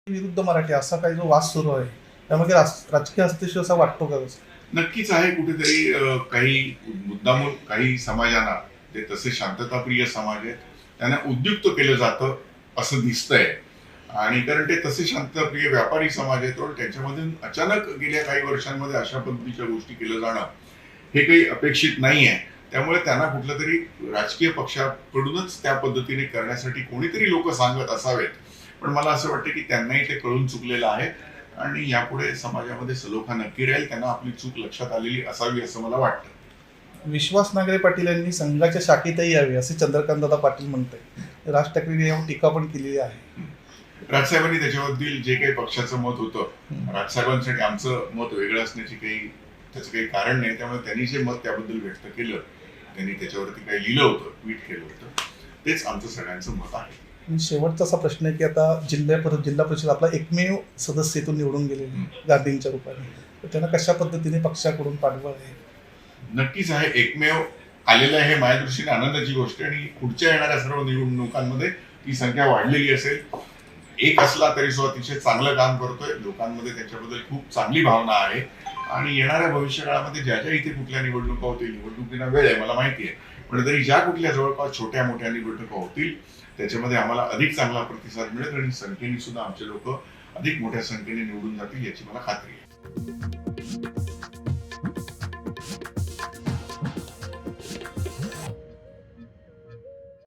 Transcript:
विरुद्ध मराठी असा काही जो वाद सुरू आहे त्यामध्ये राजकीय हस्तक्षेप असा वाटतो का? नक्कीच आहे कुठेतरी काही मुद्दामून काही समाजांना ते तसे शांतताप्रिय समाज आहेत त्यांना उद्युक्त केलं जातं असं दिसतंय. आणि कारण ते तसे शांतताप्रिय व्यापारी समाज आहेत तर त्यांच्यामधून अचानक गेल्या काही वर्षांमध्ये अशा पद्धतीच्या गोष्टी केलं जाणं हे काही अपेक्षित नाही आहे. त्यामुळे त्यांना कुठल्या तरी राजकीय पक्षाकडूनच त्या पद्धतीने करण्यासाठी कोणीतरी लोक सांगत असावेत. पण मला असं वाटतं की त्यांनाही ते कळून चुकलेलं आहे आणि यापुढे समाजामध्ये सलोखा नक्की राहील. त्यांना आपली चूक लक्षात आलेली असावी असं मला वाटतं. विश्वास नांगरे पाटील यांनी संघाच्या शाखेतही यावे असे चंद्रकांतदादा पाटील म्हणतात. राज ठाकरे यावर टीका पण केलेली आहे. राजसाहेबांनी त्याच्याबद्दल जे काही पक्षाचं मत होतं, राजसाहेबांसाठी आमचं मत वेगळं असण्याची त्याचं काही कारण नाही. त्यामुळे त्यांनी जे मत त्याबद्दल व्यक्त केलं, त्यांनी त्याच्यावरती काही लिहिलं होतं, ट्विट केलं होतं, तेच आमचं सगळ्यांचं मत आहे. शेवटचा असा प्रश्न आहे की आता जिल्हा परिषद आपला एकमेव सदस्य इथून निवडून गेलेले गांधींच्या रूपाने, तर त्यांना कशा पद्धतीने पक्षाकडून पाठबळ आहे? नक्कीच आहे, एकमेव आलेलं आहे. माझ्या दृष्टीने आनंदाची गोष्ट आहे आणि पुढच्या येणाऱ्या सर्व निवडणुकांमध्ये ती संख्या वाढलेली असेल. एक असला तरी सुद्धा अतिशय चांगलं काम करतोय. लोकांमध्ये त्याच्याबद्दल खूप चांगली भावना आहे आणि येणाऱ्या भविष्यकाळामध्ये ज्या ज्या इथे कुठल्या निवडणुका होतील, निवडणुकीला वेळ आहे मला माहिती आहे, पण तरी ज्या कुठल्या जवळपास छोट्या मोठ्या निवडणुका होतील त्याच्यामध्ये आम्हाला अधिक चांगला प्रतिसाद मिळेल आणि संख्येने सुद्धा आमचे लोक अधिक मोठ्या संख्येने निवडून जातील याची मला खात्री आहे.